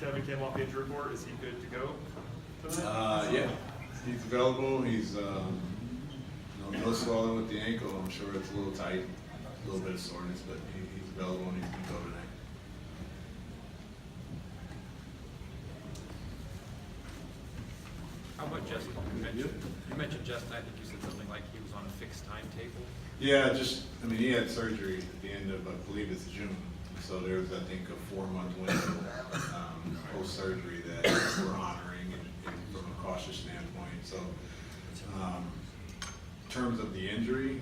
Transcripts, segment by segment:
Kevin came off the injury report. Is he good to go tonight? Yeah, he's available. He's no swelling with the ankle. I'm sure it's a little tight, a little bit of soreness, but he's available and he can go tonight. How about Justin? You mentioned Justin. I think you said something like he was on a fixed timetable. Yeah, he had surgery at the end of, I believe it's June. So there's, I think, a 4-month window post-surgery that we're honoring and from a cautious standpoint. So in terms of the injury,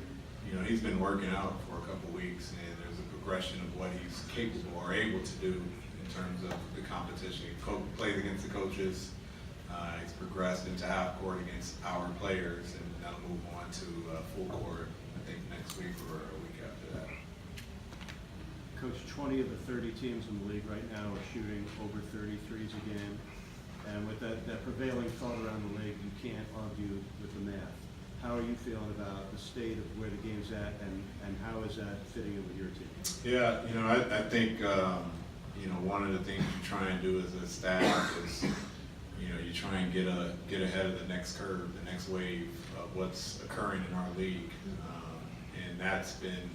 he's been working out for a couple weeks, and there's a progression of what he's capable or able to do in terms of the competition. He plays against the coaches. He's progressed into half court against our players, and that'll move on to full court, I think, next week or a week after that. Coach, 20 of the 30 teams in the league right now are shooting over 33s a game. And with that prevailing thought around the league, you can't argue with the math. How are you feeling about the state of where the game's at, and how is that fitting in with your team? Yeah, I think, one of the things you try and do as a staff is, you try and get ahead of the next curve, the next wave of what's occurring in our league. And that's been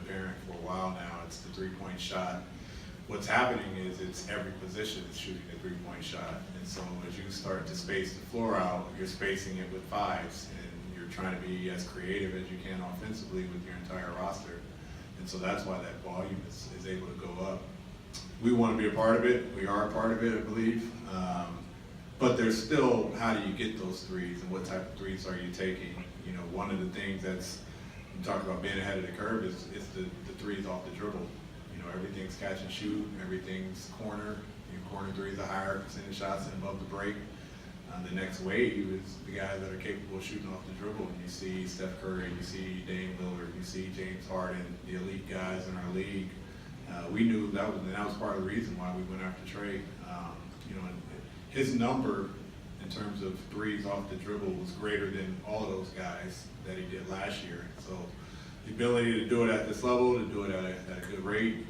apparent for a while now. It's the three-point shot. What's happening is it's every position is shooting a three-point shot. And so as you start to space the floor out, you're spacing it with fives, and you're trying to be as creative as you can offensively with your entire roster. And so that's why that volume is able to go up. We want to be a part of it. We are a part of it, I believe. But there's still, how do you get those threes, and what type of threes are you taking? One of the things that's, you talk about being ahead of the curve, is the threes off the dribble. Everything's catch and shoot, everything's corner. Corner threes are higher percentage shots and above the break. The next wave is the guys that are capable of shooting off the dribble. And you see Steph Curry, you see Dame Lillard, you see James Harden, the elite guys in our league. We knew that was part of the reason why we went after Trey. And his number in terms of threes off the dribble was greater than all of those guys that he did last year. So the ability to do it at this level, to do it at a good rate,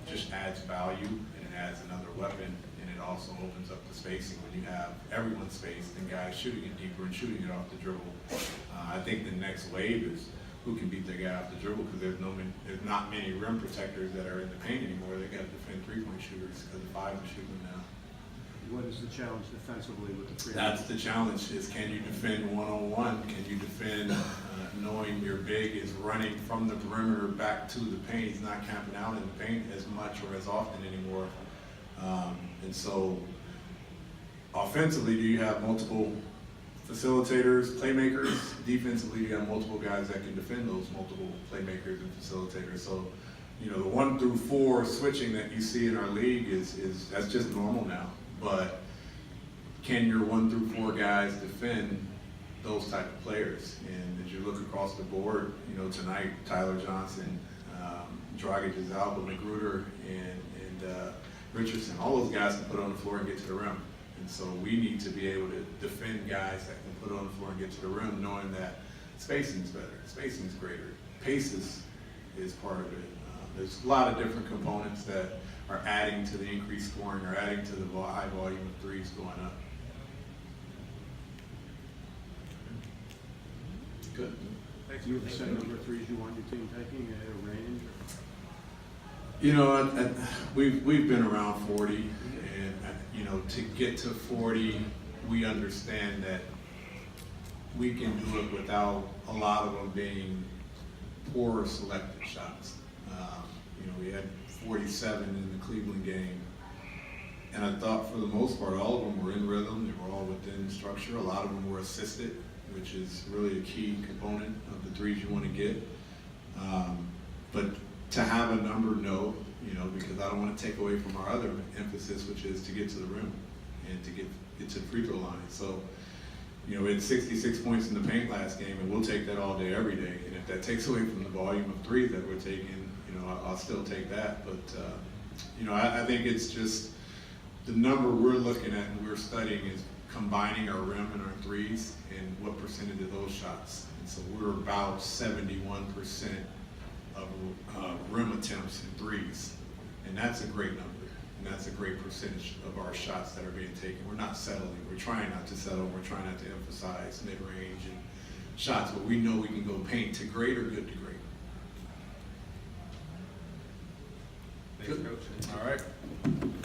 just adds value, and it adds another weapon, and it also opens up the spacing when you have everyone spaced and guys shooting it deeper and shooting it off the dribble. I think the next wave is who can beat their guy off the dribble, because there's not many rim protectors that are in the paint anymore. They got to defend three-point shooters because the five are shooting them now. What is the challenge defensively with the free? That's the challenge, is can you defend one-on-one? Can you defend knowing your big is running from the perimeter back to the paint? He's not camping out in the paint as much or as often anymore. And so offensively, do you have multiple facilitators, playmakers? Defensively, you have multiple guys that can defend those multiple playmakers and facilitators. So, the 1 through 4 switching that you see in our league that's just normal now. But can your 1 through 4 guys defend those type of players? And as you look across the board, tonight, Tyler Johnson, Dragic is out, but Magruder and Richardson, all those guys can put on the floor and get to the rim. And so we need to be able to defend guys that can put on the floor and get to the rim, knowing that spacing's better, spacing's greater. Pace is part of it. There's a lot of different components that are adding to the increased scoring, or adding to the high volume of threes going up. Good. Do you have a set number of threes you want your team taking, a range? We've been around 40, and to get to 40, we understand that we can do it without a lot of them being poor selected shots. We had 47 in the Cleveland game, and I thought for the most part all of them were in rhythm. They were all within structure. A lot of them were assisted, which is really a key component of the threes you want to get. But to have a number, no, because I don't want to take away from our other emphasis, which is to get to the rim and to get to the free throw line. So, we had 66 points in the paint last game, and we'll take that all day, every day. And if that takes away from the volume of threes that we're taking, I'll still take that. But, I think it's just the number we're looking at and we're studying is combining our rim and our threes and what percentage of those shots. And so we're about 71% of rim attempts and threes. And that's a great number. and that's a great percentage of our shots that are being taken. We're not settling. We're trying not to settle. We're trying not to emphasize mid-range and shots, but we know we can go paint to great or good to great. Thanks, Good. Coach. All right.